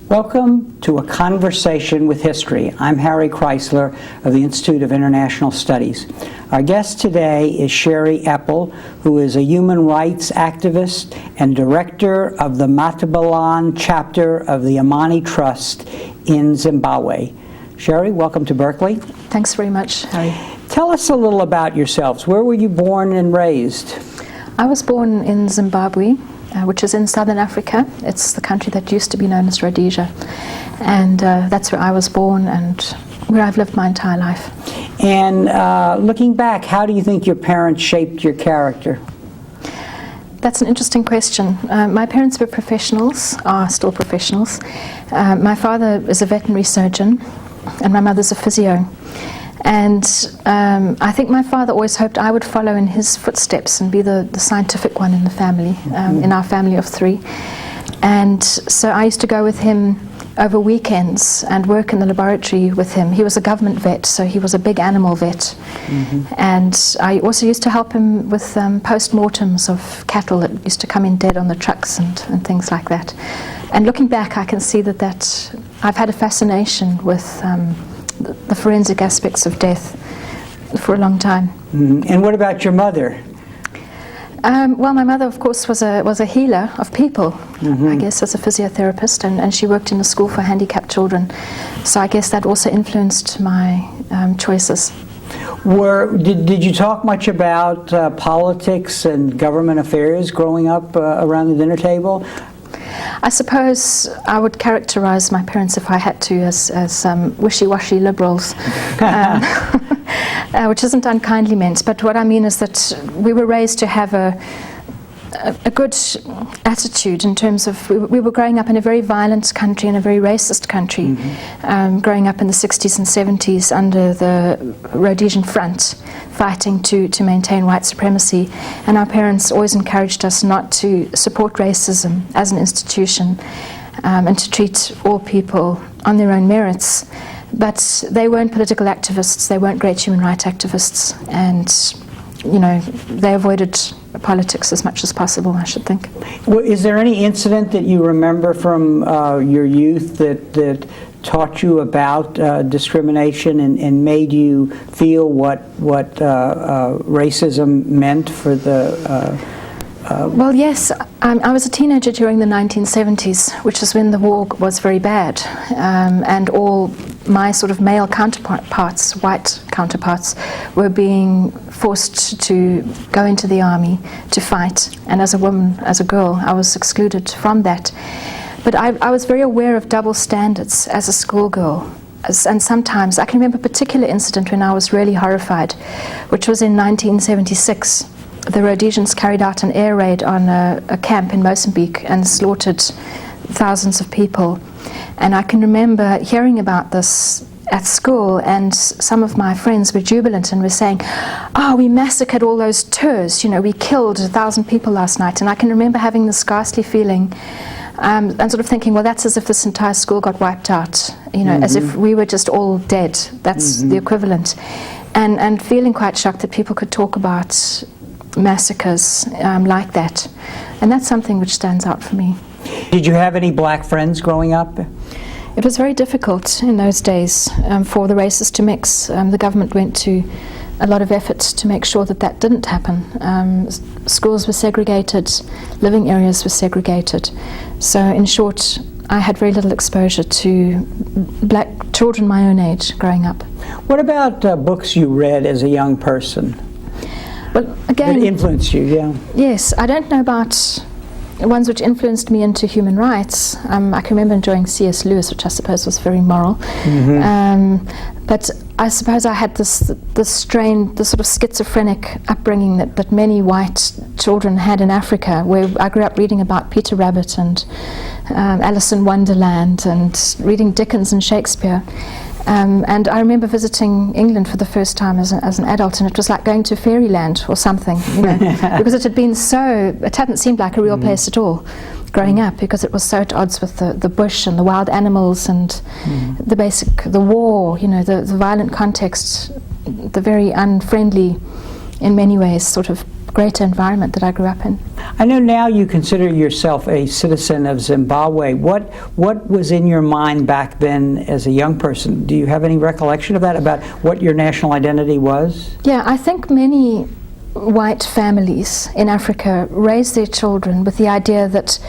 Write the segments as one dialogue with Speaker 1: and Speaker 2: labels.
Speaker 1: Welcome to A Conversation with History. I'm Harry Kreisler of the Institute of International Studies. Our guest today is Shari Eppel, who is a human rights activist and director of the Matebeland Chapter of the Amani Trust in Zimbabwe. Shari, welcome to Berkeley.
Speaker 2: Thanks very much, Harry.
Speaker 1: Tell us a little about yourselves. Where were you born and raised? I
Speaker 2: was born in Zimbabwe, which is in southern Africa. It's the country that used to be known as Rhodesia. And that's where I was born and where I've lived my entire life.
Speaker 1: And looking back, how do you think your parents shaped your character?
Speaker 2: That's an interesting question. My parents were professionals, are still professionals. My father is a veterinary surgeon and my mother's a physio. And I think my father always hoped I would follow in his footsteps and be the scientific one in the family, in our family of three. And so I used to go with him over weekends and work in the laboratory with him. He was a government vet, so he was a big animal vet. And I also used to help him with post-mortems of cattle that used to come in dead on the trucks and things like that. And looking back, I can see that I've had a fascination with the forensic aspects of death for a long time.
Speaker 1: And what about your mother?
Speaker 2: Well, my mother, of course, was a healer of people, I guess, as a physiotherapist, and she worked in a school for handicapped children. So I guess that also influenced my choices.
Speaker 1: Did you talk much about politics and government affairs growing up around the dinner table?
Speaker 2: I suppose I would characterize my parents, if I had to, as wishy-washy liberals, which isn't unkindly meant. But what I mean is that we were raised to have a good attitude in terms of we were growing up in a very violent country and a very racist country, growing up in the 60s and 70s under the Rhodesian Front, fighting to maintain white supremacy. And our parents always encouraged us not to support racism as an institution and to treat all people on their own merits. But they weren't political activists, they weren't great human rights activists, and they avoided politics as much as possible, I should think.
Speaker 1: Well, is there any incident that you remember from your youth that taught you about discrimination and made you feel what racism meant for the...
Speaker 2: Well, yes. I was a teenager during the 1970s, which is when the war was very bad, and all my sort of male counterparts, white counterparts, were being forced to go into the army to fight. And as a woman, as a girl, I was excluded from that. But I was very aware of double standards as a schoolgirl. And sometimes, I can remember a particular incident when I was really horrified, which was in 1976. The Rhodesians carried out an air raid on a camp in Mozambique and slaughtered thousands of people. And I can remember hearing about this at school, and some of my friends were jubilant and were saying, "Oh, we massacred all those tours, we killed 1,000 people last night." And I can remember having this ghastly feeling and sort of thinking, well, that's as if this entire school got wiped out, as if we were just all dead. That's the equivalent. And feeling quite shocked that people could talk about massacres like that. And that's something which stands out for me.
Speaker 1: Did you have any black friends growing up?
Speaker 2: It was very difficult in those days for the races to mix. The government went to a lot of effort to make sure that didn't happen. Schools were segregated, living areas were segregated. So in short, I had very little exposure to black children my own age growing up.
Speaker 1: What about books you read as a young person?
Speaker 2: Well, again,
Speaker 1: that influenced you, yeah.
Speaker 2: Yes, I don't know about ones which influenced me into human rights. I can remember enjoying C.S. Lewis, which I suppose was very moral. But I suppose I had this strain, this sort of schizophrenic upbringing that many white children had in Africa, where I grew up reading about Peter Rabbit and Alice in Wonderland and reading Dickens and Shakespeare. And I remember visiting England for the first time as an adult, and it was like going to fairyland or something, because it hadn't seemed like a real place at all growing up, because it was so at odds with the bush and the wild animals and the war, the violent context, the very unfriendly, in many ways, sort of greater environment that I grew up in.
Speaker 1: I know now you consider yourself a citizen of Zimbabwe. What was in your mind back then as a young person? Do you have any recollection of that, about what your national identity was?
Speaker 2: Yeah, I think many white families in Africa raise their children with the idea that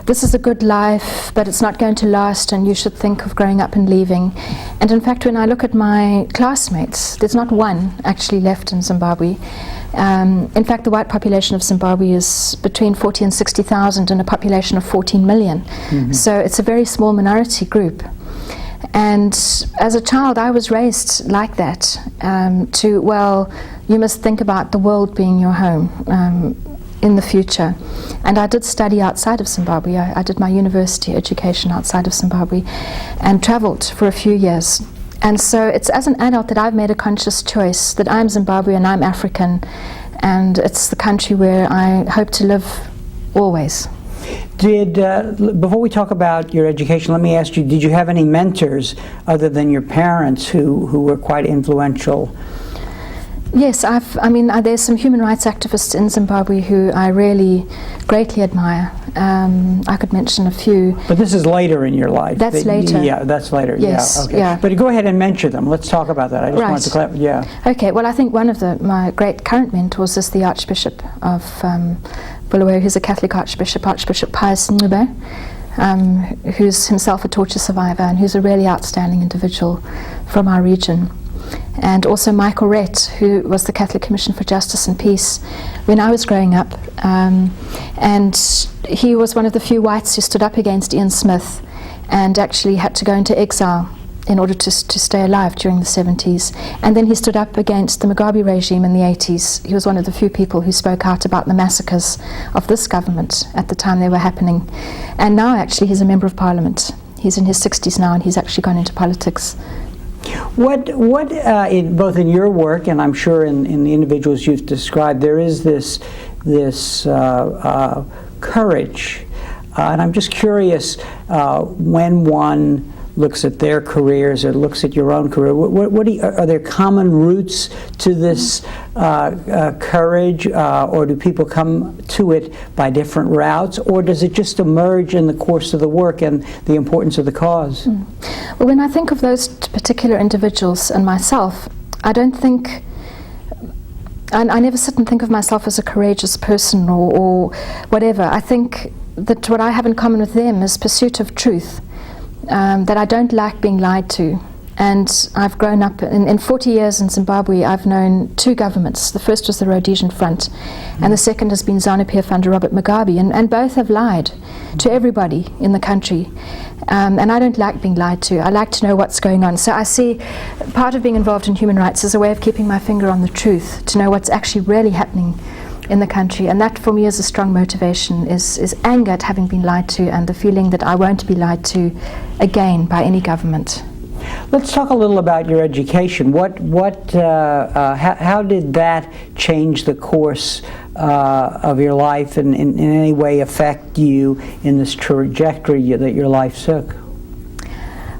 Speaker 2: this is a good life, but it's not going to last, and you should think of growing up and leaving. And in fact, when I look at my classmates, there's not one actually left in Zimbabwe. In fact, the white population of Zimbabwe is between 40 and 60,000 in a population of 14 million. So it's a very small minority group. And as a child, I was raised like that, well, you must think about the world being your home in the future. And I did study outside of Zimbabwe. I did my university education outside of Zimbabwe and traveled for a few years. And so it's as an adult that I've made a conscious choice that I'm Zimbabwean, I'm African, and it's the country where I hope to live always.
Speaker 1: Before we talk about your education, let me ask you, did you have any mentors other than your parents who were quite influential?
Speaker 2: Yes, there's some human rights activists in Zimbabwe who I really greatly admire. I could mention a few.
Speaker 1: But this is later in your life.
Speaker 2: That's later.
Speaker 1: Yeah, that's later.
Speaker 2: Yes,
Speaker 1: yeah, okay.
Speaker 2: yeah.
Speaker 1: But go ahead and mention them. Let's talk about that. I just wanted to clarify. Yeah.
Speaker 2: Okay. Well, I think one of my great current mentors is the Archbishop of Bulawayo, who's a Catholic Archbishop, Archbishop Pius Ncube, who's himself a torture survivor and who's a really outstanding individual from our region. And also Michael Rett, who was the Catholic Commission for Justice and Peace when I was growing up. And he was one of the few whites who stood up against Ian Smith and actually had to go into exile in order to stay alive during the 70s. And then he stood up against the Mugabe regime in the 80s. He was one of the few people who spoke out about the massacres of this government at the time they were happening. And now actually he's a member of parliament. He's in his 60s now and he's actually gone into politics.
Speaker 1: What both in your work and I'm sure in the individuals you've described, there is this courage, and I'm just curious, when one looks at their careers or looks at your own career, are there common roots to this courage, or do people come to it by different routes, or does it just emerge in the course of the work and the importance of the cause?
Speaker 2: Well, when I think of those particular individuals and myself, I don't think, I never sit and think of myself as a courageous person or whatever. I think that what I have in common with them is pursuit of truth. That I don't like being lied to. And I've grown up, in 40 years in Zimbabwe, I've known two governments. The first was the Rhodesian Front, and the second has been ZANU-PF under Robert Mugabe, and both have lied to everybody in the country. And I don't like being lied to. I like to know what's going on. So I see part of being involved in human rights as a way of keeping my finger on the truth, to know what's actually really happening in the country. And that for me is a strong motivation, is anger at having been lied to and the feeling that I won't be lied to again by any government.
Speaker 1: Let's talk a little about your education. How did that change the course of your life and in any way affect you in this trajectory that your life took?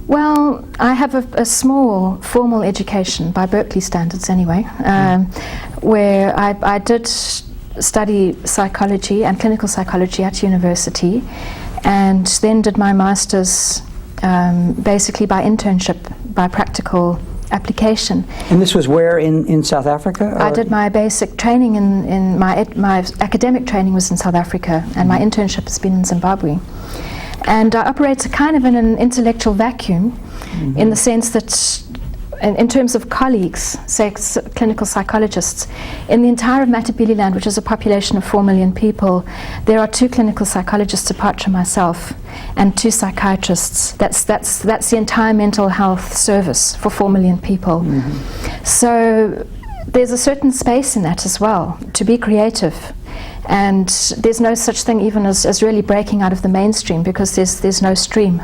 Speaker 2: Well, I have a small formal education, by Berkeley standards anyway, where I did study psychology and clinical psychology at university, and then did my master's basically by internship, by practical application.
Speaker 1: And this was where in South Africa?
Speaker 2: I did my basic training in my academic training was in South Africa, and my internship has been in Zimbabwe. And I operate kind of in an intellectual vacuum, in the sense that in terms of colleagues, say clinical psychologists, in the entire of Matebeland, which is a population of 4 million people, there are 2 clinical psychologists apart from myself and 2 psychiatrists. That's the entire mental health service for 4 million people. So there's a certain space in that as well, to be creative. And there's no such thing even as really breaking out of the mainstream, because there's no stream,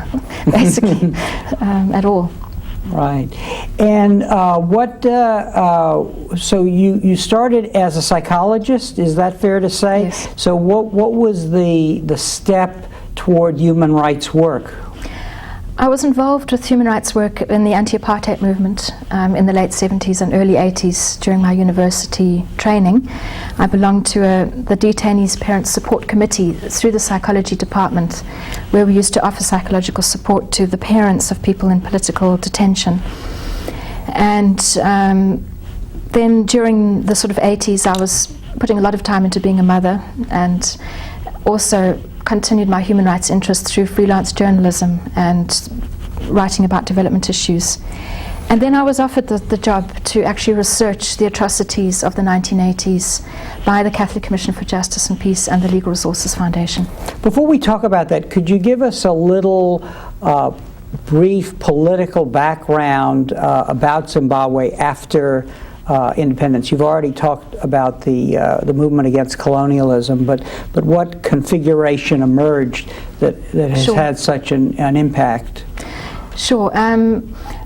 Speaker 2: basically, at all.
Speaker 1: Right. And so you started as a psychologist, is that fair to say?
Speaker 2: Yes.
Speaker 1: So what was the step toward human rights work?
Speaker 2: I was involved with human rights work in the anti-apartheid movement in the late 70s and early 80s during my university training. I belonged to the Detainees Parents Support Committee through the psychology department, where we used to offer psychological support to the parents of people in political detention. And then during the sort of 80s, I was putting a lot of time into being a mother, and also continued my human rights interest through freelance journalism and writing about development issues. And then I was offered the job to actually research the atrocities of the 1980s by the Catholic Commission for Justice and Peace and the Legal Resources Foundation.
Speaker 1: Before we talk about that, could you give us a little brief political background about Zimbabwe after independence? You've already talked about the movement against colonialism, but what configuration emerged that has
Speaker 2: Sure.
Speaker 1: had such an impact?
Speaker 2: Sure.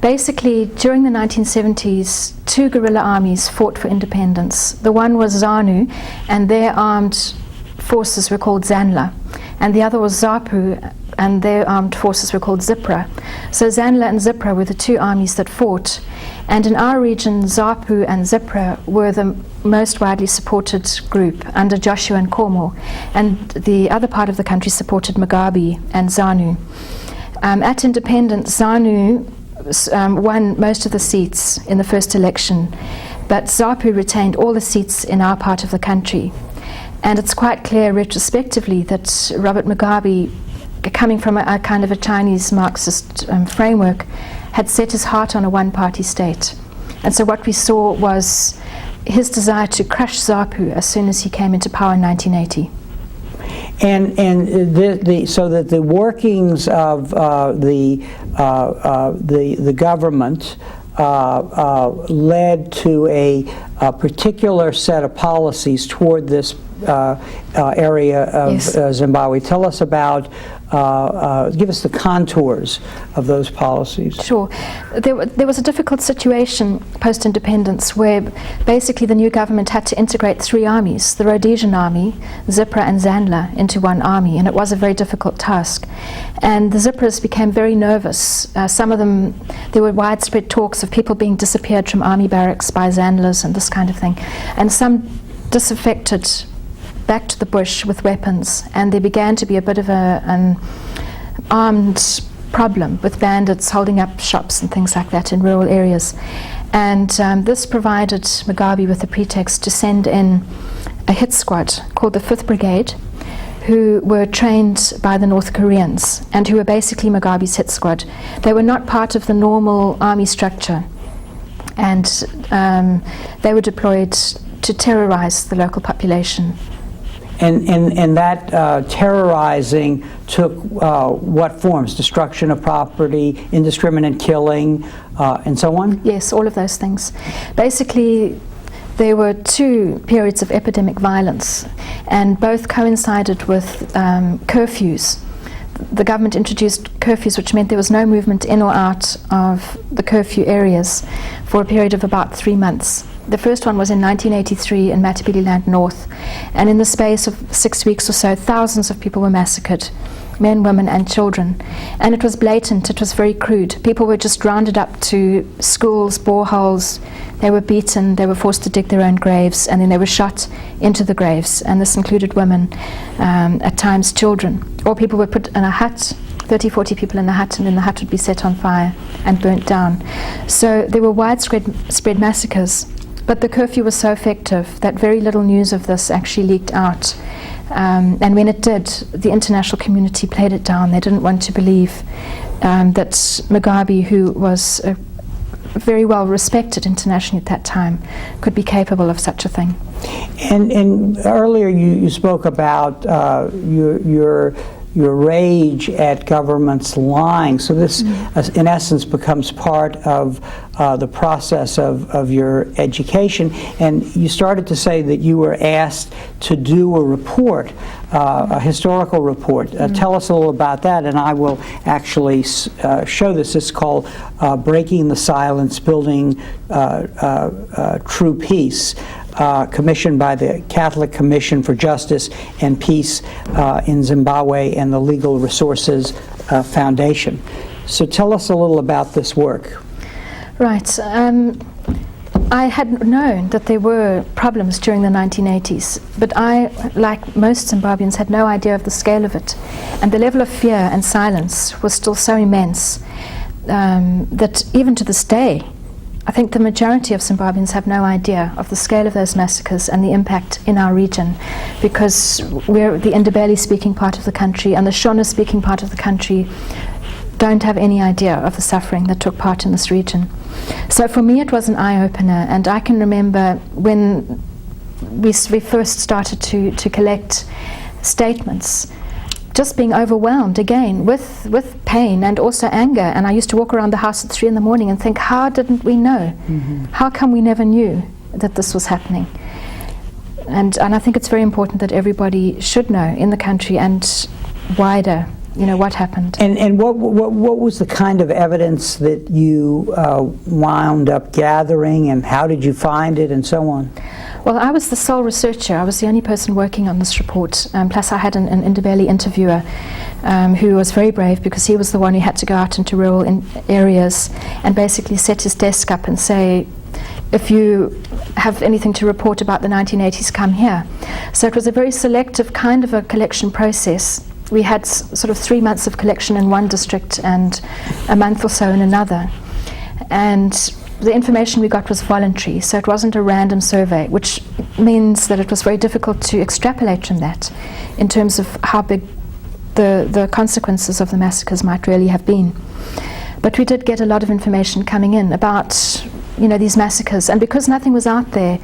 Speaker 2: Basically, during the 1970s, two guerrilla armies fought for independence. The one was ZANU, and their armed forces were called ZANLA, and the other was ZAPU, and their armed forces were called ZIPRA. So ZANLA and ZIPRA were the two armies that fought. And in our region, ZAPU and ZIPRA were the most widely supported group under Joshua and Cornwall. And the other part of the country supported Mugabe and ZANU. At independence, ZANU won most of the seats in the first election, but ZAPU retained all the seats in our part of the country. And it's quite clear retrospectively that Robert Mugabe, coming from a kind of a Chinese Marxist framework, had set his heart on a one-party state. And so what we saw was his desire to crush ZAPU as soon as he came into power in 1980.
Speaker 1: So that the workings of the government led to a particular set of policies toward this area of
Speaker 2: Yes.
Speaker 1: Zimbabwe. Tell us about, give us the contours of those policies.
Speaker 2: Sure. There was a difficult situation post-independence where basically the new government had to integrate three armies, the Rhodesian army, ZIPRA and ZANLA, into one army, and it was a very difficult task. And the ZIPRAs became very nervous. Some of them, there were widespread talks of people being disappeared from army barracks by ZANLAs and this kind of thing. And some disaffected back to the bush with weapons, and there began to be a bit of an armed problem with bandits holding up shops and things like that in rural areas. And this provided Mugabe with a pretext to send in a hit squad called the 5th Brigade, who were trained by the North Koreans and who were basically Mugabe's hit squad. They were not part of the normal army structure, and they were deployed to terrorize the local population.
Speaker 1: And that terrorizing took what forms? Destruction of property, indiscriminate killing, and so on?
Speaker 2: Yes, all of those things. Basically, there were two periods of epidemic violence, and both coincided with curfews. The government introduced curfews, which meant there was no movement in or out of the curfew areas for a period of about 3 months. The first one was in 1983 in Matebeland North, and in the space of 6 weeks or so, thousands of people were massacred, men, women and children. And it was blatant, it was very crude. People were just rounded up to schools, boreholes, they were beaten, they were forced to dig their own graves, and then they were shot into the graves, and this included women, at times children. Or people were put in a hut, 30, 40 people in a hut, and then the hut would be set on fire and burnt down. So there were widespread massacres. But the curfew was so effective that very little news of this actually leaked out. And when it did, the international community played it down. They didn't want to believe that Mugabe, who was very well respected internationally at that time, could be capable of such a thing.
Speaker 1: And earlier you spoke about your rage at governments lying. So this, in essence, becomes part of the process of your education. And you started to say that you were asked to do a report, a historical report. Tell us a little about that, and I will actually show this. It's called Breaking the Silence, Building True Peace. Commissioned by the Catholic Commission for Justice and Peace in Zimbabwe and the Legal Resources Foundation. So tell us a little about this work.
Speaker 2: Right. I had known that there were problems during the 1980s, but I, like most Zimbabweans, had no idea of the scale of it. And the level of fear and silence was still so immense that even to this day, I think the majority of Zimbabweans have no idea of the scale of those massacres and the impact in our region, because we're the Ndebele speaking part of the country and the Shona speaking part of the country don't have any idea of the suffering that took part in this region. So for me it was an eye-opener, and I can remember when we first started to collect statements, just being overwhelmed again with pain and also anger. And I used to walk around the house at 3 a.m. and think, how didn't we know? How come we never knew that this was happening? And I think it's very important that everybody should know in the country and wider, what happened.
Speaker 1: And what was the kind of evidence that you wound up gathering, and how did you find it, and so on?
Speaker 2: Well, I was the sole researcher. I was the only person working on this report. Plus I had an Ndebele interviewer who was very brave, because he was the one who had to go out into rural areas and basically set his desk up and say, if you have anything to report about the 1980s, come here. So it was a very selective kind of a collection process. We had sort of 3 months of collection in one district and a month or so in another. And the information we got was voluntary, so it wasn't a random survey, which means that it was very difficult to extrapolate from that in terms of how big the consequences of the massacres might really have been. But we did get a lot of information coming in about these massacres, and because nothing was out there,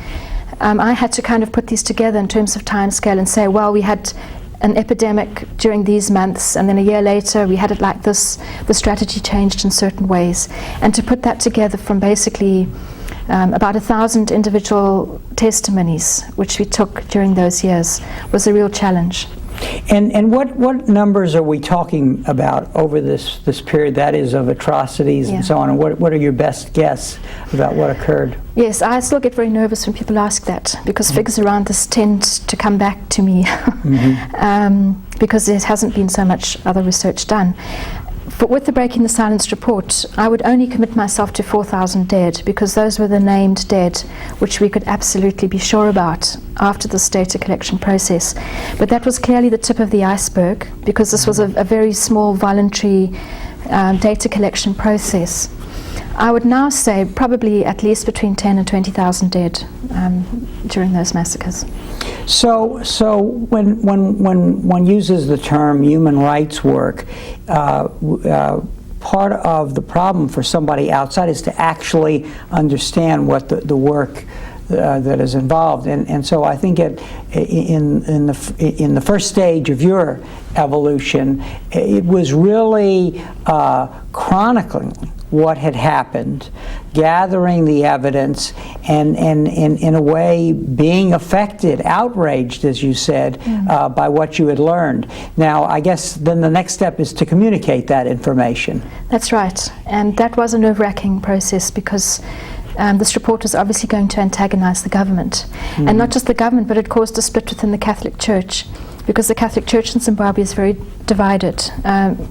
Speaker 2: I had to kind of put these together in terms of timescale and say, well, we had an epidemic during these months, and then a year later we had it like this. The strategy changed in certain ways, and to put that together from basically about 1,000 individual testimonies which we took during those years was a real challenge.
Speaker 1: And what numbers are we talking about over this period, that is, of atrocities and so on, and what are your best guess about what occurred?
Speaker 2: Yes, I still get very nervous when people ask that, because figures around this tend to come back to me because there hasn't been so much other research done. But with the Breaking the Silence report, I would only commit myself to 4,000 dead, because those were the named dead, which we could absolutely be sure about after this data collection process. But that was clearly the tip of the iceberg, because this was a very small voluntary data collection process. I would now say probably at least between 10 and 20,000 dead during those massacres.
Speaker 1: So when one uses the term human rights work, part of the problem for somebody outside is to actually understand what the work that is involved. And so I think in the first stage of your evolution, it was really chronicling what had happened, gathering the evidence, and in a way being affected, outraged, as you said, by what you had learned. Now, I guess then the next step is to communicate that information.
Speaker 2: That's right, and that was a nerve-wracking process, because this report was obviously going to antagonize the government. And not just the government, but it caused a split within the Catholic Church, because the Catholic Church in Zimbabwe is very divided.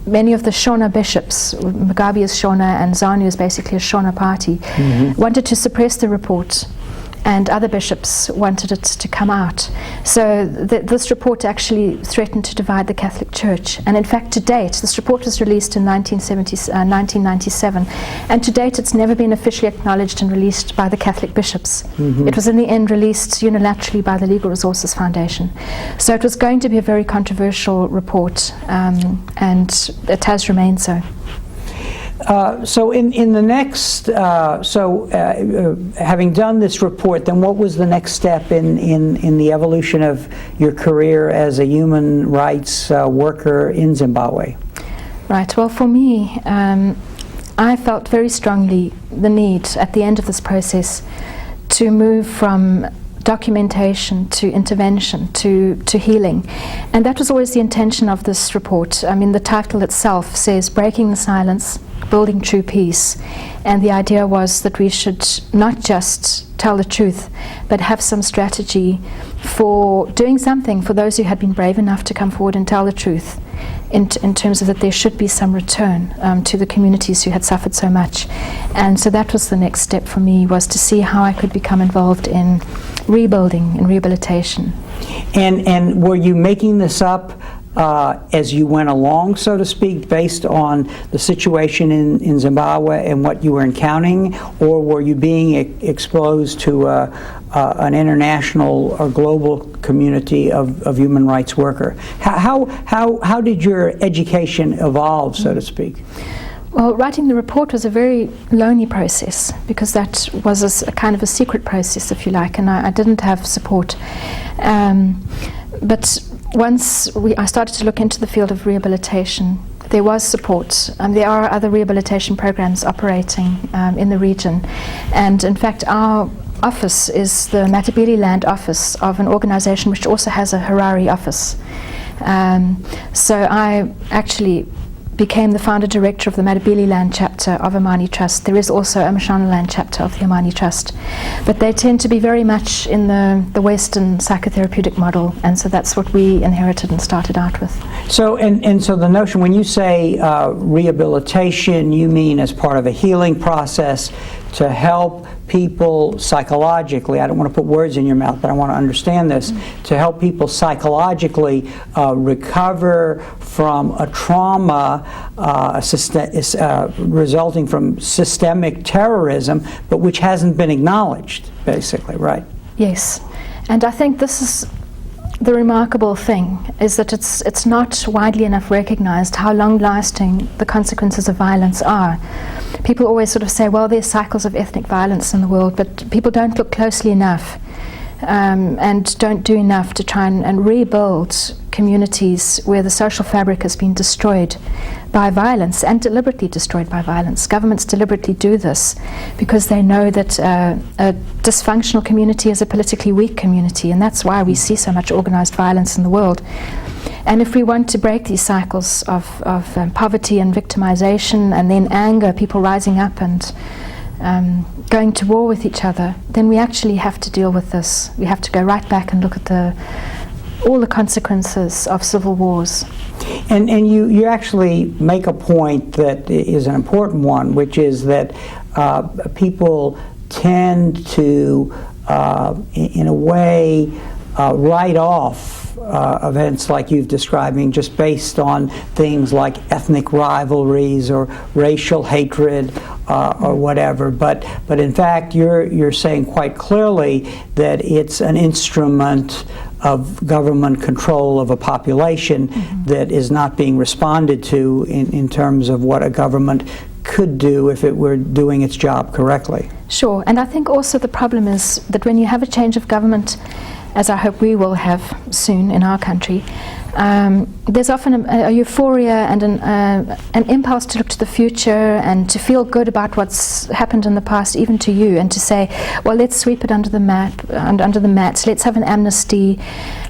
Speaker 2: Many of the Shona bishops, Mugabe is Shona and ZANU is basically a Shona party, wanted to suppress the report, and other bishops wanted it to come out. So this report actually threatened to divide the Catholic Church. And in fact, to date, this report was released in 1997, and to date it's never been officially acknowledged and released by the Catholic bishops. It was in the end released unilaterally by the Legal Resources Foundation. So it was going to be a very controversial report, and it has remained so. So in the next, having done this report, then what was the next step in the evolution of your career as a human rights worker in Zimbabwe? Right, well, for me, I felt very strongly the need at the end of this process to move from documentation to intervention to healing. And that was always the intention of this report. I mean, the title itself says Breaking the Silence, building true peace. And the idea was that we should not just tell the truth, but have some strategy for doing something for those who had been brave enough to come forward and tell the truth, in terms of that there should be some return to the communities who had suffered so much. And so that was the next step for me, was to see how I could become involved in rebuilding and rehabilitation.
Speaker 1: And were you making this up as you went along, so to speak, based on the situation in Zimbabwe and what you were encountering, or were you being exposed to an international or global community of human rights worker? How did your education evolve, so to speak?
Speaker 2: Well, writing the report was a very lonely process, because that was a kind of a secret process, if you like, and I didn't have support. But once I started to look into the field of rehabilitation, there was support. There are other rehabilitation programs operating in the region. And in fact, our office is the Matebeland office of an organization which also has a Harare office. So I actually became the founder director of the Matebeland Chapter of Amani Trust. There is also a Matebeland Chapter of the Amani Trust. But they tend to be very much in the Western psychotherapeutic model, and so that's what we inherited and started out with.
Speaker 1: So, and so the notion, when you say rehabilitation, you mean as part of a healing process to help people psychologically, I don't want to put words in your mouth, but I want to understand this, to help people psychologically recover from a trauma resulting from systemic terrorism, but which hasn't been acknowledged, basically, right?
Speaker 2: Yes, and I think this is the remarkable thing, is that it's not widely enough recognized how long-lasting the consequences of violence are. People always sort of say, well, there's cycles of ethnic violence in the world, but people don't look closely enough and don't do enough to try and rebuild communities where the social fabric has been destroyed by violence, and deliberately destroyed by violence. Governments deliberately do this because they know that a dysfunctional community is a politically weak community, and that's why we see so much organized violence in the world. And if we want to break these cycles of poverty and victimization, and then anger, people rising up and going to war with each other, then we actually have to deal with this. We have to go right back and look at all the consequences of civil wars.
Speaker 1: And you actually make a point that is an important one, which is that people tend to, in a way, write off events like you've describing, just based on things like ethnic rivalries or racial hatred or whatever. But in fact, you're saying quite clearly that it's an instrument of government control of a population that is not being responded to in terms of what a government could do if it were doing its job correctly.
Speaker 2: Sure, and I think also the problem is that when you have a change of government, as I hope we will have soon in our country, there's often a euphoria and an impulse to look to the future and to feel good about what's happened in the past, even to you, and to say, well, let's sweep it under the mat, let's have an amnesty.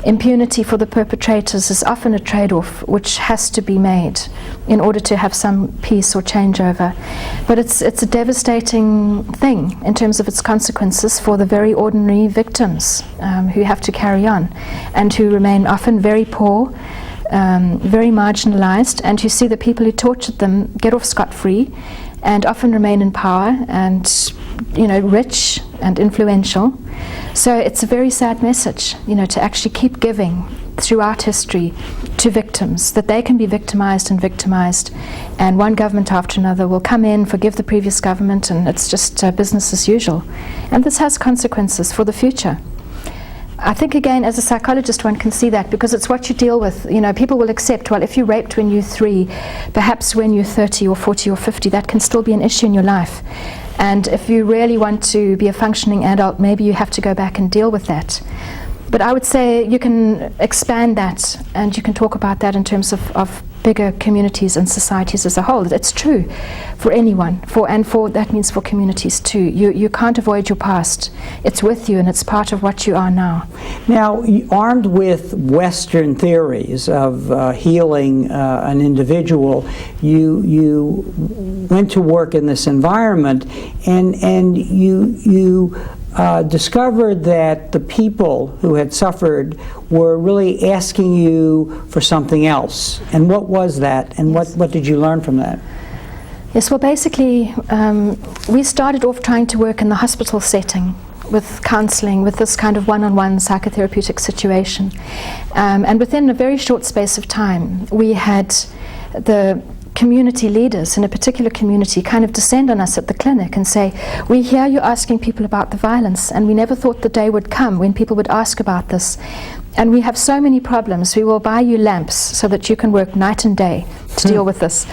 Speaker 2: Impunity for the perpetrators is often a trade-off which has to be made in order to have some peace or changeover. But it's a devastating thing in terms of its consequences for the very ordinary victims who have to carry on and who remain often very poor, very marginalized, and who see the people who tortured them get off scot-free and often remain in power and, rich and influential. So it's a very sad message, to actually keep giving throughout history to victims, that they can be victimized, and one government after another will come in, forgive the previous government, and it's just business as usual. And this has consequences for the future. I think, again, as a psychologist, one can see that because it's what you deal with. People will accept, well, if you raped when you're 3, perhaps when you're 30 or 40 or 50, that can still be an issue in your life. And if you really want to be a functioning adult, maybe you have to go back and deal with that. But I would say you can expand that, and you can talk about that in terms of bigger communities and societies as a whole. It's true for anyone, that means for communities too. You can't avoid your past. It's with you and it's part of what you are now.
Speaker 1: Now, armed with Western theories of healing an individual, you went to work in this environment, and you discovered that the people who had suffered were really asking you for something else. And what was that? And
Speaker 2: Yes.
Speaker 1: what did you learn from that?
Speaker 2: Yes, well, basically, we started off trying to work in the hospital setting with counselling, with this kind of one-on-one psychotherapeutic situation. And within a very short space of time, we had the community leaders in a particular community kind of descend on us at the clinic and say, we hear you asking people about the violence, and we never thought the day would come when people would ask about this. And we have so many problems. We will buy you lamps so that you can work night and day to deal with this.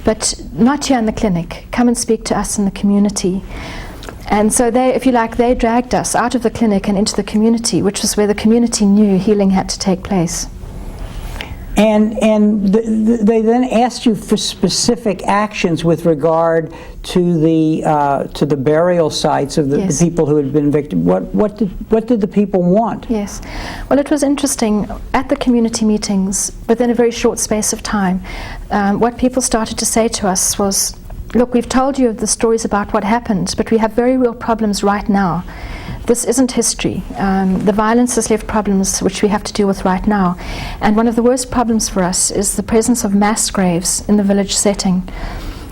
Speaker 2: But not here in the clinic. Come and speak to us in the community. And so they, if you like, they dragged us out of the clinic and into the community, which was where the community knew healing had to take place.
Speaker 1: And they then asked you for specific actions with regard to the burial sites of the,
Speaker 2: Yes.
Speaker 1: the people who had been victims. What did the people want?
Speaker 2: Yes. Well, it was interesting. At the community meetings, within a very short space of time, what people started to say to us was, look, we've told you the stories about what happened, but we have very real problems right now. This isn't history. The violence has left problems which we have to deal with right now. And one of the worst problems for us is the presence of mass graves in the village setting.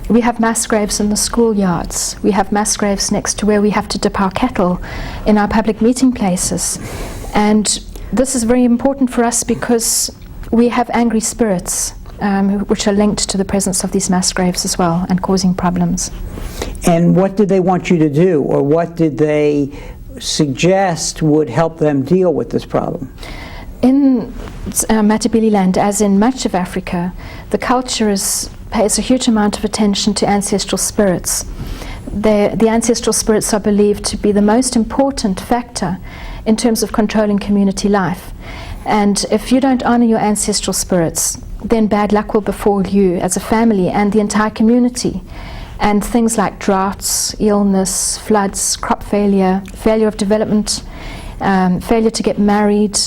Speaker 2: We have mass graves in the schoolyards. We have mass graves next to where we have to dip our cattle in our public meeting places. And this is very important for us because we have angry spirits which are linked to the presence of these mass graves as well and causing problems.
Speaker 1: And what did they want you to do, or what did they suggest would help them deal with this problem?
Speaker 2: In Matebeland, as in much of Africa, the culture pays a huge amount of attention to ancestral spirits. The ancestral spirits are believed to be the most important factor in terms of controlling community life. And if you don't honor your ancestral spirits, then bad luck will befall you as a family and the entire community. And things like droughts, illness, floods, crop failure, failure of development, failure to get married,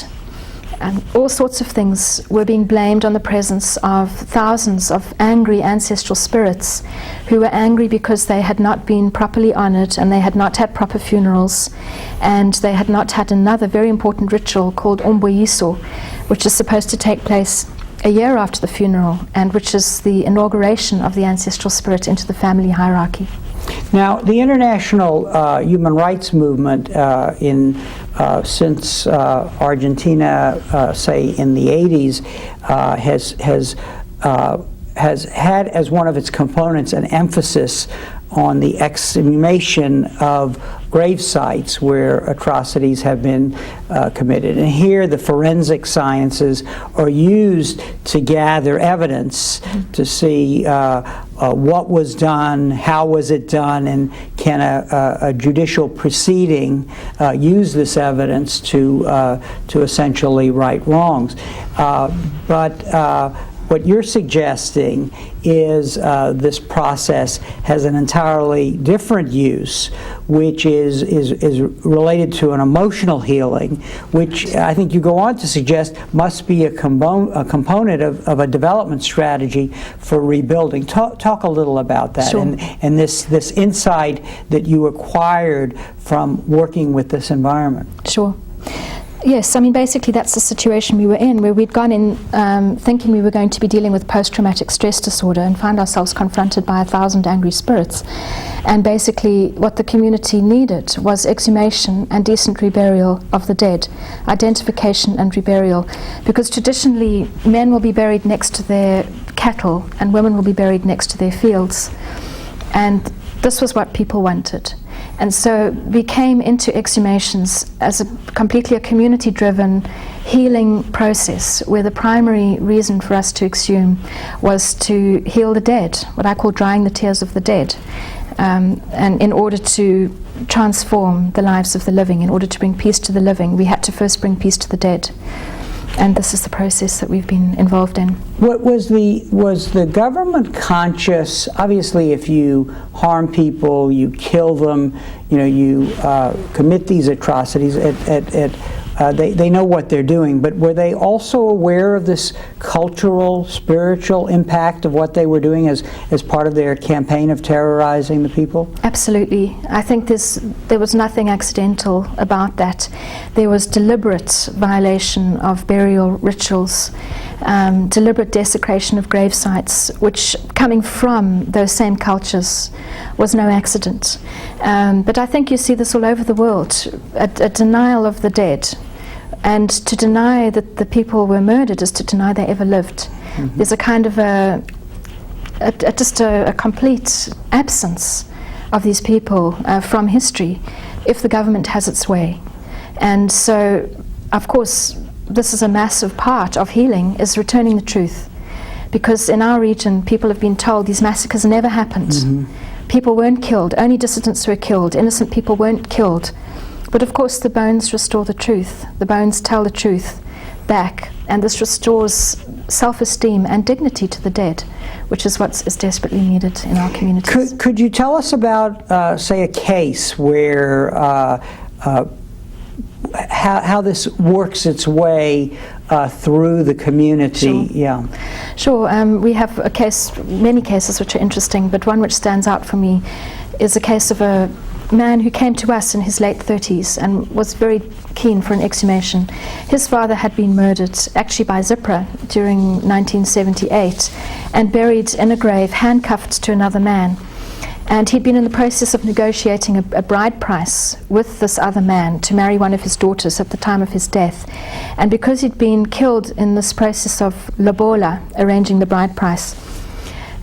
Speaker 2: and all sorts of things were being blamed on the presence of thousands of angry ancestral spirits who were angry because they had not been properly honored and they had not had proper funerals and they had not had another very important ritual called Umboyiso, which is supposed to take place a year after the funeral, and which is the inauguration of the ancestral spirit into the family hierarchy.
Speaker 1: Now, the international human rights movement since Argentina, say in the 80s, has had as one of its components an emphasis on the exhumation of grave sites where atrocities have been committed. And here the forensic sciences are used to gather evidence to see what was done, how was it done, and can a judicial proceeding use this evidence to essentially right wrongs. But what you're suggesting is this process has an entirely different use, which is related to an emotional healing, which I think you go on to suggest must be a component of a development strategy for rebuilding. Talk a little about that.
Speaker 2: Sure.
Speaker 1: And this insight that you acquired from working with this environment.
Speaker 2: Sure. Yes, I mean, basically that's the situation we were in, where we'd gone in thinking we were going to be dealing with post-traumatic stress disorder and found ourselves confronted by 1,000 angry spirits. And basically what the community needed was exhumation and decent reburial of the dead, identification and reburial, because traditionally men will be buried next to their cattle and women will be buried next to their fields. And this was what people wanted. And so we came into exhumations as completely a community-driven healing process, where the primary reason for us to exhume was to heal the dead, what I call drying the tears of the dead, and in order to transform the lives of the living, in order to bring peace to the living, we had to first bring peace to the dead. And this is the process that we've been involved in.
Speaker 1: What was the government conscious? Obviously, if you harm people, you kill them, you commit these atrocities. They know what they're doing, but were they also aware of this cultural, spiritual impact of what they were doing as part of their campaign of terrorizing the people?
Speaker 2: Absolutely. I think there was nothing accidental about that. There was deliberate violation of burial rituals, deliberate desecration of grave sites, which, coming from those same cultures, was no accident. But I think you see this all over the world, a denial of the dead. And to deny that the people were murdered is to deny they ever lived. Mm-hmm. There's a kind of just a complete absence of these people from history if the government has its way. And so, of course, this is a massive part of healing, is returning the truth. Because in our region, people have been told these massacres never happened. Mm-hmm. People weren't killed, only dissidents were killed, innocent people weren't killed. But of course the bones restore the truth. The bones tell the truth back, and this restores self-esteem and dignity to the dead, which is what is desperately needed in our communities.
Speaker 1: Could you tell us about, say, a case where how this works its way through the community?
Speaker 2: Sure.
Speaker 1: Yeah.
Speaker 2: Sure. We have many cases which are interesting, but one which stands out for me is a case of a man who came to us in his late 30s and was very keen for an exhumation. His father had been murdered, actually by Zipra, during 1978, and buried in a grave, handcuffed to another man. And he'd been in the process of negotiating a bride price with this other man to marry one of his daughters at the time of his death. And because he'd been killed in this process of lobola, arranging the bride price,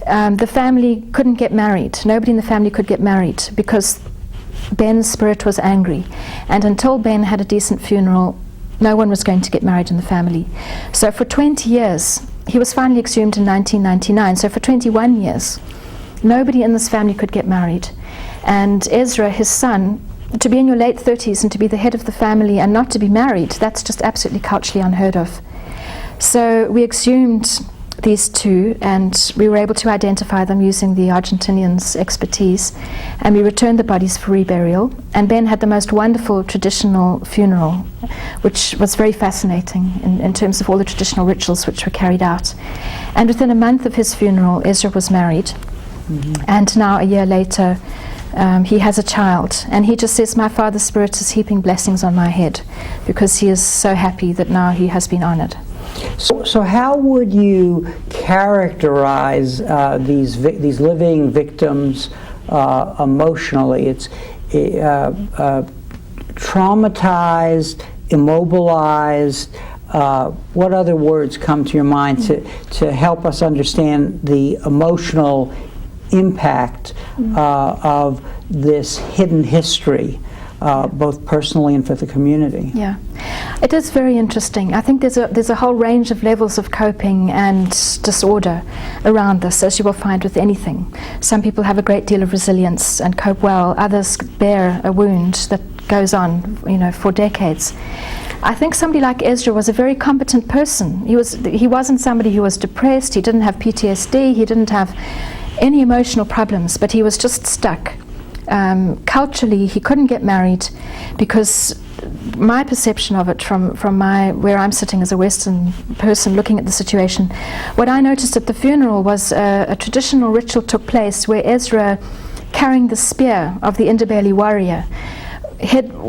Speaker 2: the family couldn't get married. Nobody in the family could get married because Ben's spirit was angry, and until Ben had a decent funeral, no one was going to get married in the family. So for 20 years, he was finally exhumed in 1999, so for 21 years, nobody in this family could get married. And Ezra, his son, to be in your late 30s and to be the head of the family and not to be married, that's just absolutely culturally unheard of. So we exhumed these two, and we were able to identify them using the Argentinians' expertise, and we returned the bodies for reburial. And Ben had the most wonderful traditional funeral, which was very fascinating in terms of all the traditional rituals which were carried out. And within a month of his funeral, Ezra was married. Mm-hmm. And now, a year later, he has a child, and he just says, my father's spirit is heaping blessings on my head, because he is so happy that now he has been honored.
Speaker 1: So how would you characterize these living victims emotionally? It's traumatized, immobilized. What other words come to your mind to help us understand the emotional impact of this hidden history, both personally and for the community?
Speaker 2: Yeah, it is very interesting. I think there's a whole range of levels of coping and disorder around this, as you will find with anything. Some people have a great deal of resilience and cope well. Others bear a wound that goes on, for decades. I think somebody like Ezra was a very competent person. He wasn't somebody who was depressed. He didn't have PTSD. He didn't have any emotional problems, but he was just stuck. Culturally, he couldn't get married because my perception of it from where I'm sitting as a Western person looking at the situation, what I noticed at the funeral was a traditional ritual took place where Ezra, carrying the spear of the Ndebele warrior,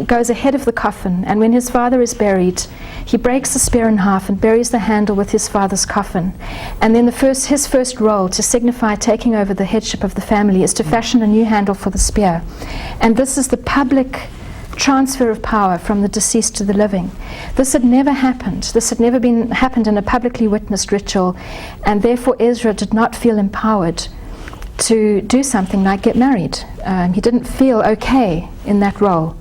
Speaker 2: goes ahead of the coffin, and when his father is buried, he breaks the spear in half and buries the handle with his father's coffin. And then his first role to signify taking over the headship of the family is to fashion a new handle for the spear. And this is the public transfer of power from the deceased to the living. This had never happened. This had never happened in a publicly witnessed ritual, and therefore Ezra did not feel empowered to do something like get married. He didn't feel okay in that role.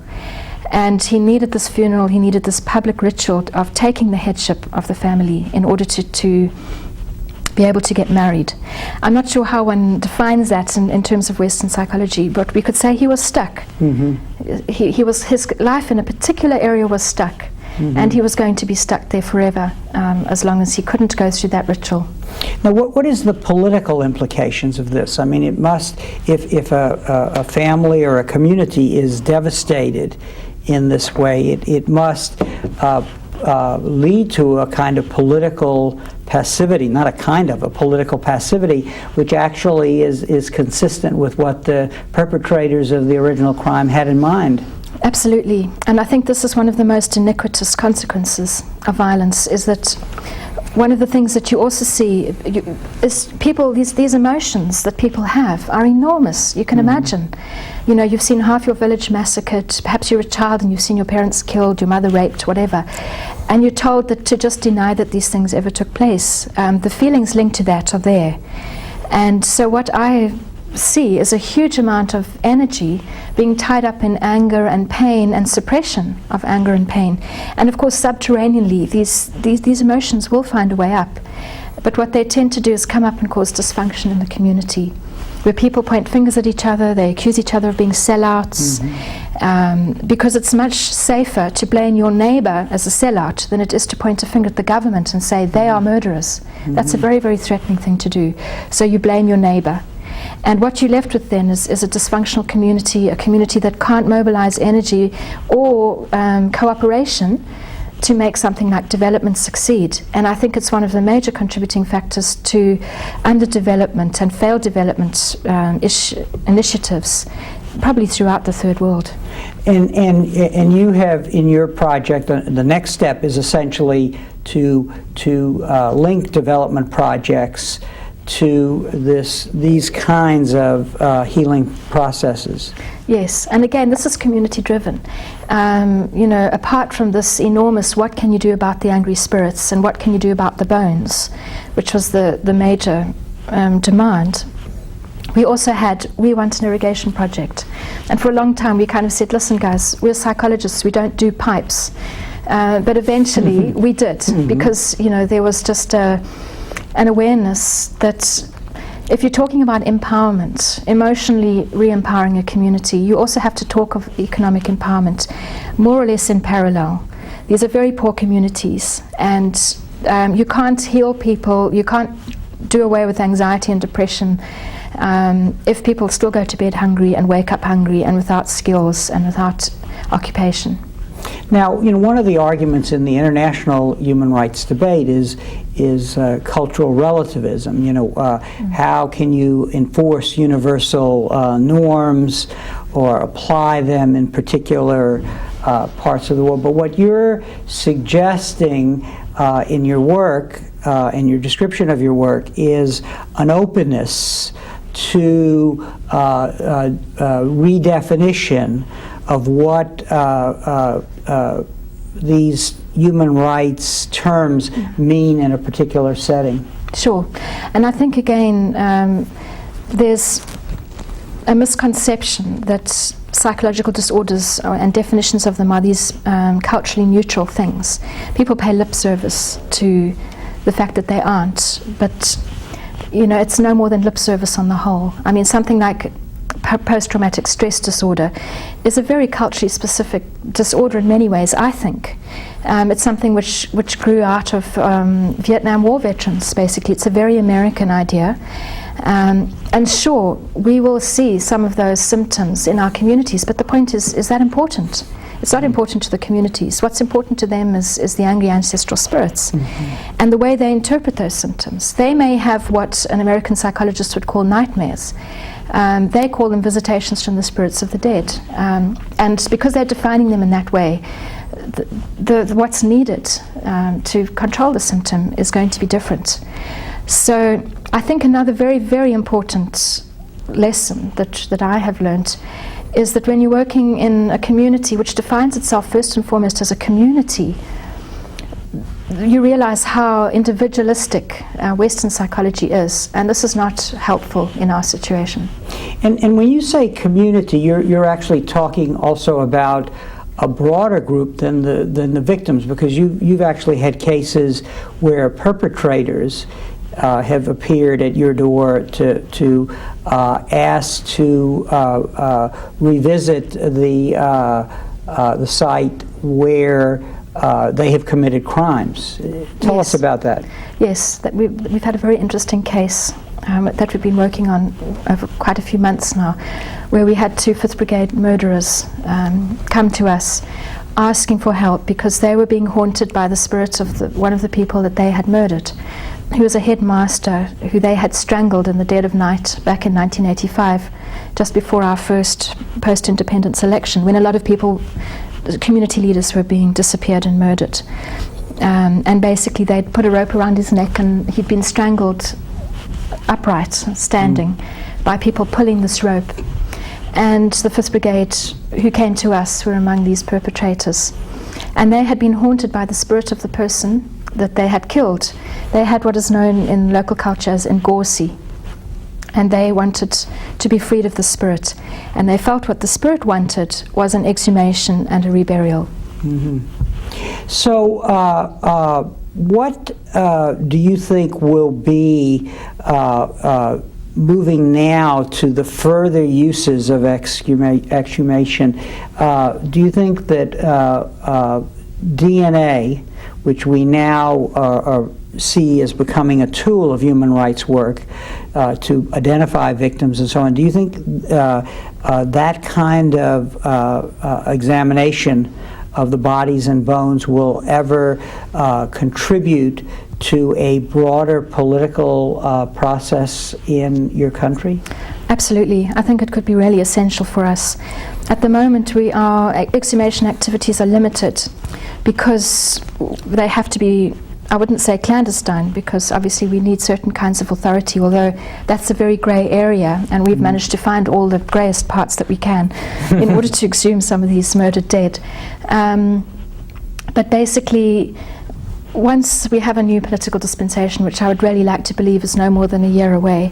Speaker 2: And he needed this funeral, he needed this public ritual of taking the headship of the family in order to be able to get married. I'm not sure how one defines that in terms of Western psychology, but we could say he was stuck. Mm-hmm. His life in a particular area was stuck. and he was going to be stuck there forever as long as he couldn't go through that ritual.
Speaker 1: Now, what is the political implications of this? I mean, it must, if a family or a community is devastated in this way, it must lead to a kind of political passivity, not a political passivity, which actually is consistent with what the perpetrators of the original crime had in mind.
Speaker 2: Absolutely. And I think this is one of the most iniquitous consequences of violence, is that one of the things that you also see is people, these emotions that people have are enormous. You can imagine. You know, you've seen half your village massacred, perhaps you're a child and you've seen your parents killed, your mother raped, whatever, and you're told that to just deny that these things ever took place. The feelings linked to that are there. And so what I see is a huge amount of energy being tied up in anger and pain and suppression of anger and pain. And of course, subterraneanly, these emotions will find a way up. But what they tend to do is come up and cause dysfunction in the community, where people point fingers at each other, they accuse each other of being sellouts, because it's much safer to blame your neighbor as a sellout than it is to point a finger at the government and say they are murderers. That's a very, very threatening thing to do. So you blame your neighbor. And what you're left with then is a dysfunctional community, a community that can't mobilize energy or cooperation to make something like development succeed. And I think it's one of the major contributing factors to underdevelopment and failed development initiatives, probably throughout the third world.
Speaker 1: And you have in your project, the next step is essentially to link development projects to these kinds of healing processes.
Speaker 2: Yes, and again, this is community driven. You know, apart from this enormous what can you do about the angry spirits and what can you do about the bones, which was the major demand, we also we want an irrigation project. And for a long time we kind of said, listen guys, we're psychologists, we don't do pipes. But eventually we did, because you know, there was just an awareness that if you're talking about empowerment, emotionally re-empowering a community, you also have to talk of economic empowerment, more or less in parallel. These are very poor communities, and you can't heal people, you can't do away with anxiety and depression if people still go to bed hungry and wake up hungry and without skills and without occupation.
Speaker 1: Now, you know, one of the arguments in the international human rights debate is cultural relativism. You know, how can you enforce universal norms or apply them in particular parts of the world? But what you're suggesting in your work, in your description of your work, is an openness to redefinition of what these human rights terms mean in a particular setting.
Speaker 2: Sure. And I think again there's a misconception that psychological disorders and definitions of them are these culturally neutral things. People pay lip service to the fact that they aren't, but you know, it's no more than lip service on the whole. I mean, something like post-traumatic stress disorder is a very culturally specific disorder in many ways, I think. It's something which grew out of Vietnam War veterans, basically. It's a very American idea. And sure, we will see some of those symptoms in our communities, but the point is that important? It's not important to the communities. What's important to them is the angry ancestral spirits and the way they interpret those symptoms. They may have what an American psychologist would call nightmares. They call them visitations from the spirits of the dead. And because they're defining them in that way, what's needed to control the symptom is going to be different. So I think another very, very important lesson that I have learned is that when you're working in a community which defines itself first and foremost as a community, you realize how individualistic Western psychology is, and this is not helpful in our situation.
Speaker 1: And when you say community, you're actually talking also about a broader group than the victims, because you've actually had cases where perpetrators have appeared at your door to ask to revisit the site where they have committed crimes. Tell us about that.
Speaker 2: Yes, we've had a very interesting case that we've been working on over quite a few months now, where we had 2 5th Brigade murderers come to us asking for help because they were being haunted by the spirit of one of the people that they had murdered. He was a headmaster who they had strangled in the dead of night back in 1985, just before our first post-independence election, when a lot of people, community leaders, were being disappeared and murdered. And basically they'd put a rope around his neck and he'd been strangled upright, standing, by people pulling this rope. And the 5th Brigade, who came to us, were among these perpetrators. And they had been haunted by the spirit of the person that they had killed. They had what is known in local culture as Ngosi, and they wanted to be freed of the spirit. And they felt what the spirit wanted was an exhumation and a reburial.
Speaker 1: So what do you think will be moving now to the further uses of exhumation? Do you think that DNA, which we now see as becoming a tool of human rights work to identify victims and so on, do you think that kind of examination of the bodies and bones will ever contribute to a broader political process in your country?
Speaker 2: Absolutely. I think it could be really essential for us. At the moment, our exhumation activities are limited because they have to be, I wouldn't say clandestine, because obviously we need certain kinds of authority, although that's a very grey area, and we've managed to find all the greyest parts that we can in order to exhume some of these murdered dead. But basically, once we have a new political dispensation, which I would really like to believe is no more than a year away,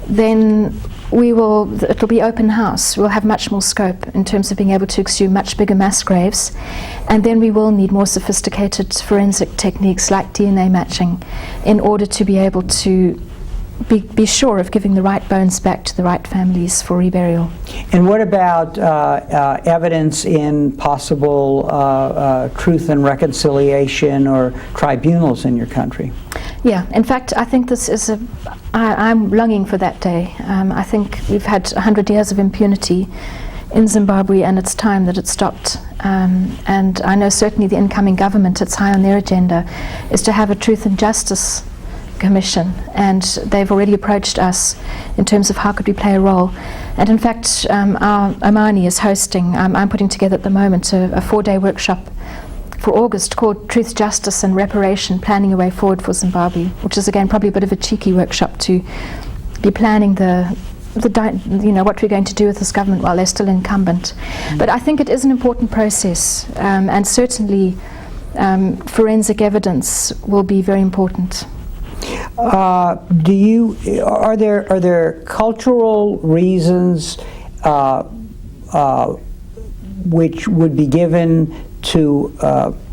Speaker 2: then it'll be open house. We'll have much more scope in terms of being able to exhume much bigger mass graves, and then we will need more sophisticated forensic techniques like DNA matching in order to be able to be sure of giving the right bones back to the right families for reburial.
Speaker 1: And what about evidence in possible truth and reconciliation or tribunals in your country?
Speaker 2: Yeah, in fact, I think this is I'm longing for that day. I think we've had 100 years of impunity in Zimbabwe, and it's time that it stopped. And I know certainly the incoming government, it's high on their agenda, is to have a Truth and Justice Commission, and they've already approached us in terms of how could we play a role. And in fact, our Amani is hosting, I'm putting together at the moment a 4-day workshop for August called Truth, Justice and Reparation, Planning a Way Forward for Zimbabwe, which is again probably a bit of a cheeky workshop to be planning what we're going to do with this government while they're still incumbent. But I think it is an important process, and certainly forensic evidence will be very important.
Speaker 1: Are there cultural reasons which would be given to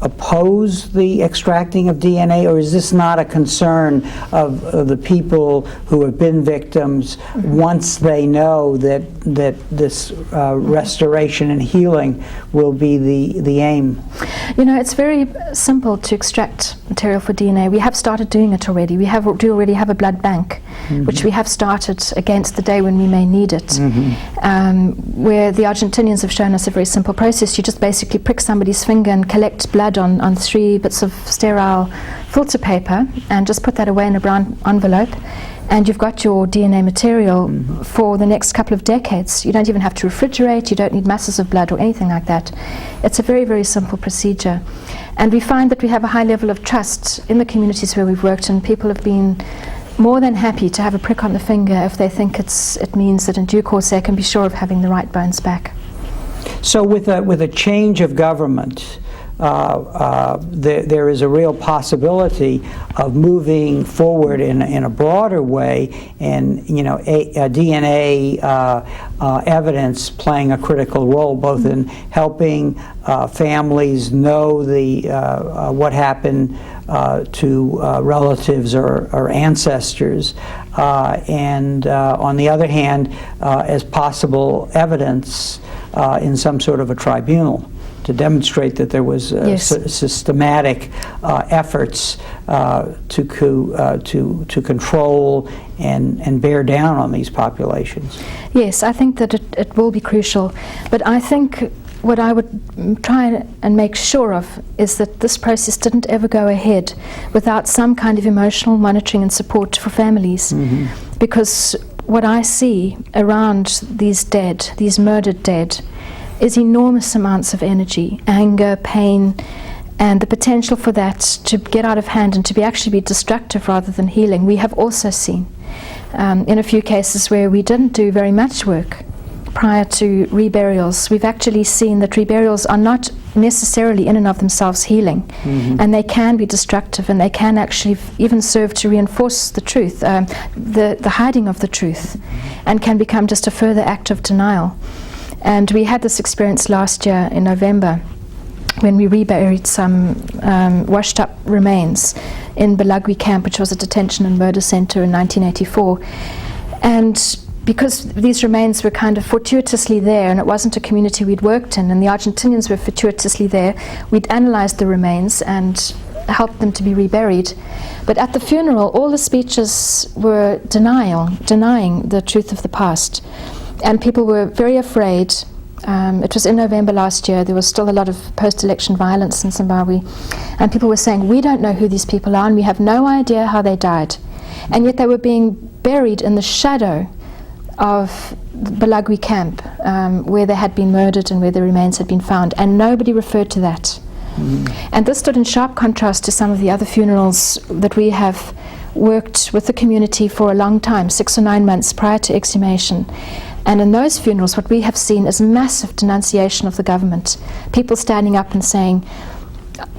Speaker 1: oppose the extracting of DNA, or is this not a concern of the people who have been victims once they know that this restoration and healing will be the aim?
Speaker 2: You know, it's very simple to extract material for DNA. We have started doing it already. We do already have a blood bank, which we have started against the day when we may need it, where the Argentinians have shown us a very simple process. You just basically prick somebody's finger and collect blood on 3 bits of sterile filter paper and just put that away in a brown envelope, and you've got your DNA material for the next couple of decades. You don't even have to refrigerate, you don't need masses of blood or anything like that. It's a very, very simple procedure. And we find that we have a high level of trust in the communities where we've worked, and people have been more than happy to have a prick on the finger if they think it means that in due course they can be sure of having the right bones back.
Speaker 1: So with a change of government, there is a real possibility of moving forward in a broader way, and DNA evidence playing a critical role both in helping families know what happened to relatives or ancestors, and on the other hand, as possible evidence in some sort of a tribunal to demonstrate that there was
Speaker 2: Yes.
Speaker 1: systematic efforts to control and bear down on these populations.
Speaker 2: Yes, I think that it will be crucial. But I think what I would try and make sure of is that this process didn't ever go ahead without some kind of emotional monitoring and support for families. Because what I see around these dead, these murdered dead, is enormous amounts of energy, anger, pain, and the potential for that to get out of hand and to actually be destructive rather than healing. We have also seen in a few cases where we didn't do very much work prior to reburials, we've actually seen that reburials are not necessarily in and of themselves healing, and they can be destructive, and they can actually even serve to reinforce the truth, the hiding of the truth, and can become just a further act of denial. And we had this experience last year in November when we reburied some washed up remains in Berkeley camp, which was a detention and murder center in 1984. And because these remains were kind of fortuitously there, and it wasn't a community we'd worked in, and the Argentinians were fortuitously there, we'd analyzed the remains and helped them to be reburied. But at the funeral, all the speeches were denying the truth of the past. And people were very afraid. It was in November last year. There was still a lot of post-election violence in Zimbabwe. And people were saying, we don't know who these people are, and we have no idea how they died. And yet they were being buried in the shadow of Berkeley camp, where they had been murdered and where the remains had been found, and nobody referred to that. And this stood in sharp contrast to some of the other funerals that we have worked with the community for a long time, 6 or 9 months prior to exhumation. And in those funerals, what we have seen is massive denunciation of the government. People standing up and saying,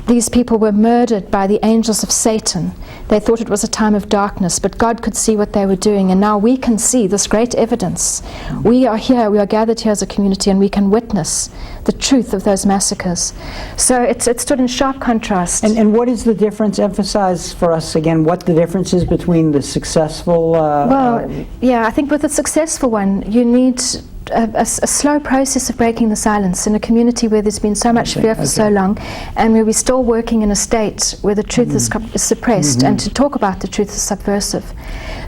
Speaker 2: these people were murdered by the angels of Satan. They thought it was a time of darkness, but God could see what they were doing, and now we can see this great evidence. We are here, we are gathered here as a community, and we can witness the truth of those massacres. So it stood in sharp contrast.
Speaker 1: And what is the difference? Emphasize for us again what the difference is between the successful...
Speaker 2: I think with a successful one, you need a slow process of breaking the silence in a community where there's been so much fear for so long, and where we're still working in a state where the truth is suppressed, and to talk about the truth is subversive.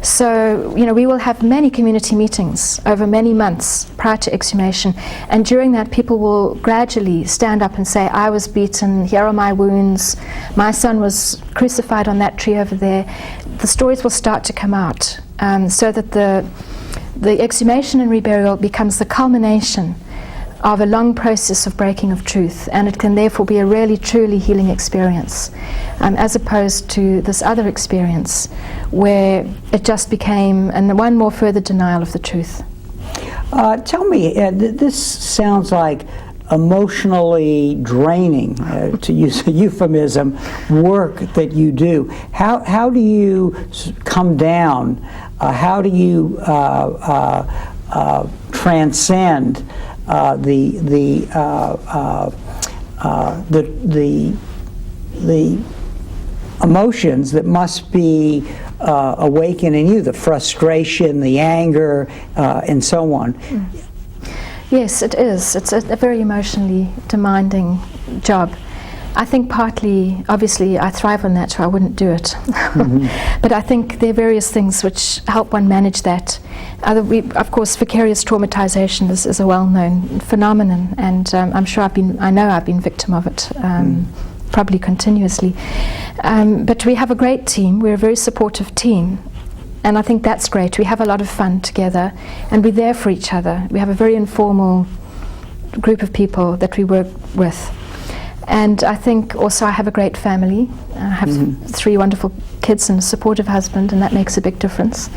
Speaker 2: So, we will have many community meetings over many months prior to exhumation, and during that people will gradually stand up and say, I was beaten, here are my wounds, my son was crucified on that tree over there. The stories will start to come out, so that the exhumation and reburial becomes the culmination of a long process of breaking of truth, and it can therefore be a really truly healing experience, as opposed to this other experience where it just became one more further denial of the truth.
Speaker 1: Tell me, this sounds like emotionally draining, to use a euphemism, work that you do. How do you come down? How do you transcend the emotions that must be awakened in you, the frustration, the anger, and so on?
Speaker 2: Yes, it is. It's a very emotionally demanding job. I think partly, obviously, I thrive on that, so I wouldn't do it. But I think there are various things which help one manage that. Of course, vicarious traumatization is a well-known phenomenon, and I'm sure I know I've been victim of it, probably continuously. But we have a great team. We're a very supportive team. And I think that's great. We have a lot of fun together, and we're there for each other. We have a very informal group of people that we work with. And I think also I have a great family. I have 3 wonderful kids and a supportive husband, and that makes a big difference.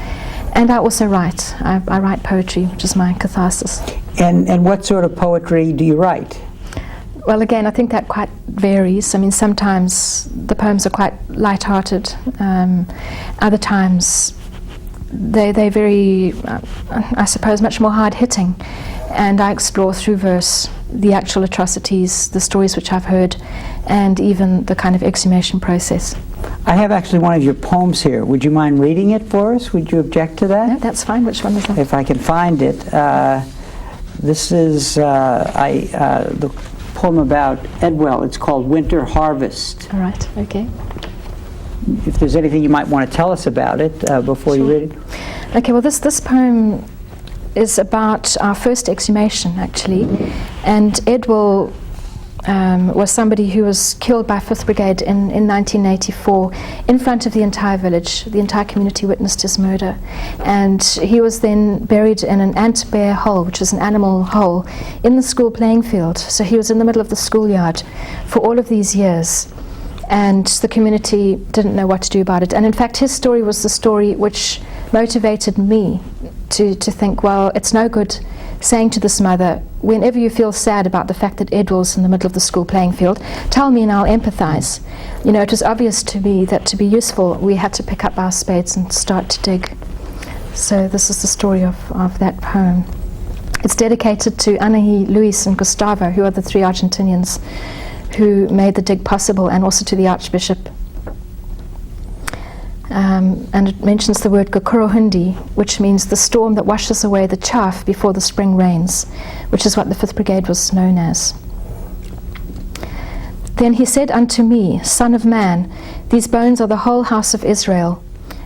Speaker 2: And I also write. I write poetry, which is my catharsis.
Speaker 1: And what sort of poetry do you write?
Speaker 2: Well, again, I think that quite varies. I mean, sometimes the poems are quite light-hearted. Other times they're very, I suppose, much more hard-hitting. And I explore through verse the actual atrocities, the stories which I've heard, and even the kind of exhumation process.
Speaker 1: I have actually one of your poems here. Would you mind reading it for us? Would you object to that?
Speaker 2: No, that's fine. Which one is that?
Speaker 1: If I can find it. This is, the poem about Edwell. It's called Winter Harvest.
Speaker 2: All right, okay.
Speaker 1: If there's anything you might want to tell us about it before you read it.
Speaker 2: Okay, well this poem is about our first exhumation, actually. And Edwell was somebody who was killed by 5th Brigade in 1984 in front of the entire village. The entire community witnessed his murder. And he was then buried in an ant bear hole, which is an animal hole, in the school playing field. So he was in the middle of the schoolyard for all of these years. And the community didn't know what to do about it. And in fact, his story was the story which motivated me to think, well, it's no good saying to this mother, whenever you feel sad about the fact that Edwell's in the middle of the school playing field, tell me and I'll empathize. You know, it was obvious to me that to be useful, we had to pick up our spades and start to dig. So this is the story of that poem. It's dedicated to Anahi, Luis, and Gustavo, who are the 3 Argentinians who made the dig possible, and also to the Archbishop. And it mentions the word Gokorohundi, which means the storm that washes away the chaff before the spring rains, which is what the 5th Brigade was known as. Then he said unto me, Son of man, these bones are the whole house of Israel.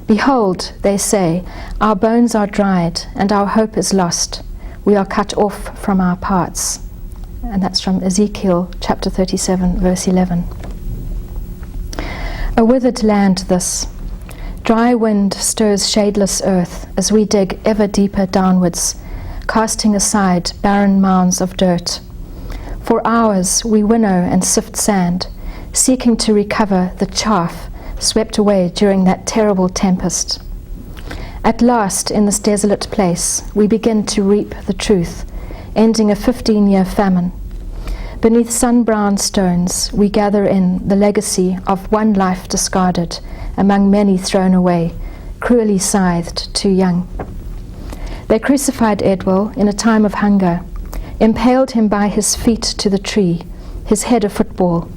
Speaker 2: Behold, they say, our bones are dried, and our hope is lost. We are cut off from our parts. And that's from Ezekiel chapter 37, verse 11. A withered land this. Dry wind stirs shadeless earth as we dig ever deeper downwards, casting aside barren mounds of dirt. For hours we winnow and sift sand, seeking to recover the chaff swept away during that terrible tempest. At last, in this desolate place, we begin to reap the truth, ending a 15-year famine. Beneath sun-browned stones, we gather in the legacy of one life discarded, among many thrown away, cruelly scythed too young. They crucified Edwell in a time of hunger, impaled him by his feet to the tree, his head a football.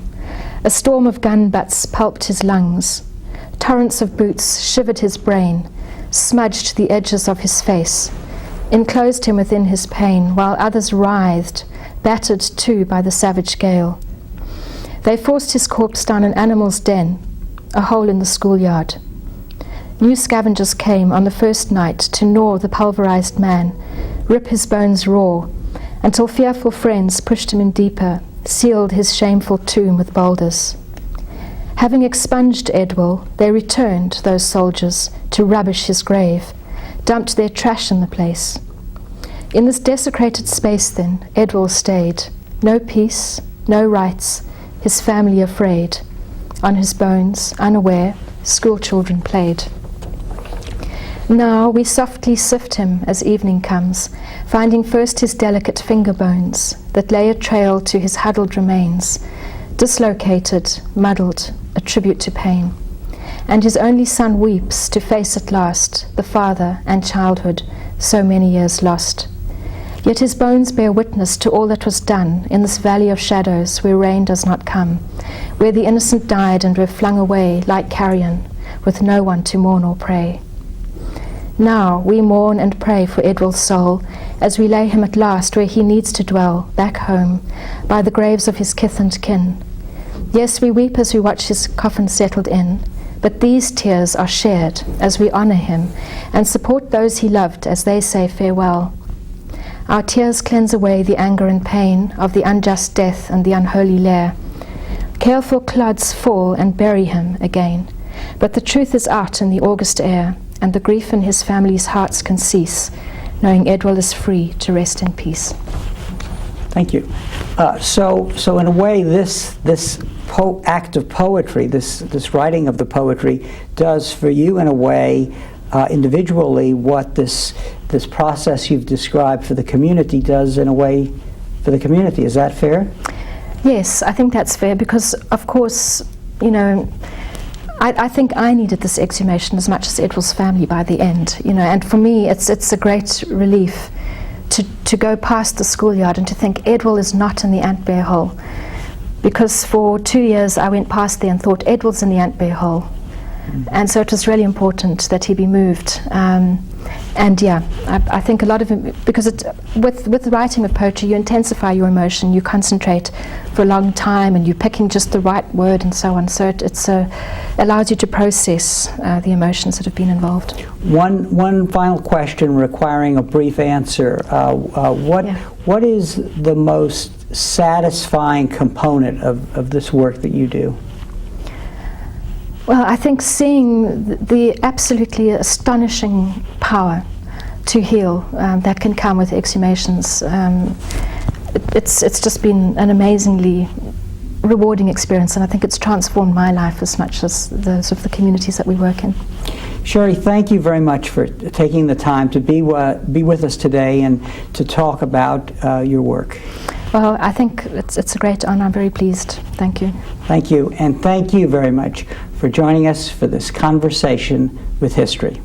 Speaker 2: A storm of gun butts pulped his lungs. Torrents of boots shivered his brain, smudged the edges of his face, enclosed him within his pain, while others writhed, battered too by the savage gale. They forced his corpse down an animal's den, a hole in the schoolyard. New scavengers came on the first night to gnaw the pulverized man, rip his bones raw, until fearful friends pushed him in deeper, sealed his shameful tomb with boulders. Having expunged Edwell, they returned, those soldiers, to rubbish his grave, dumped their trash in the place. In this desecrated space, then, Edwell stayed. No peace, no rights, his family afraid. On his bones, unaware, school children played. Now we softly sift him as evening comes, finding first his delicate finger bones that lay a trail to his huddled remains, dislocated, muddled, a tribute to pain. And his only son weeps to face at last the father and childhood so many years lost. Yet his bones bear witness to all that was done in this valley of shadows where rain does not come, where the innocent died and were flung away like carrion, with no one to mourn or pray. Now we mourn and pray for Edwell's soul as we lay him at last where he needs to dwell, back home, by the graves of his kith and kin. Yes, we weep as we watch his coffin settled in, but these tears are shared as we honor him and support those he loved as they say farewell. Our tears cleanse away the anger and pain of the unjust death and the unholy lair. Careful clods fall and bury him again, but the truth is out in the August air, and the grief in his family's hearts can cease, knowing Edwell is free to rest in peace.
Speaker 1: Thank you. So in a way, this act of poetry, this writing of the poetry, does for you, in a way, individually, what this process you've described for the community does, in a way, for the community. Is that fair?
Speaker 2: Yes, I think that's fair, because, of course, you know, I think I needed this exhumation as much as Edwell's family by the end, you know, and for me it's a great relief to go past the schoolyard and to think Edwell is not in the ant bear hole, because for 2 years I went past there and thought Edwell's in the ant bear hole, and so it was really important that he be moved. And yeah, I think a lot of it, because with the writing of poetry, you intensify your emotion, you concentrate for a long time, and you're picking just the right word and so on. So it allows you to process the emotions that have been involved.
Speaker 1: One final question requiring a brief answer. What is the most satisfying component of this work that you do?
Speaker 2: Well, I think seeing the absolutely astonishing power to heal that can come with exhumations, it's just been an amazingly rewarding experience, and I think it's transformed my life as much as those of the communities that we work in.
Speaker 1: Shari, thank you very much for taking the time to be with us today and to talk about your work.
Speaker 2: Well, I think it's a great honor. I'm very pleased. Thank you.
Speaker 1: Thank you, and thank you very much for joining us for this conversation with history.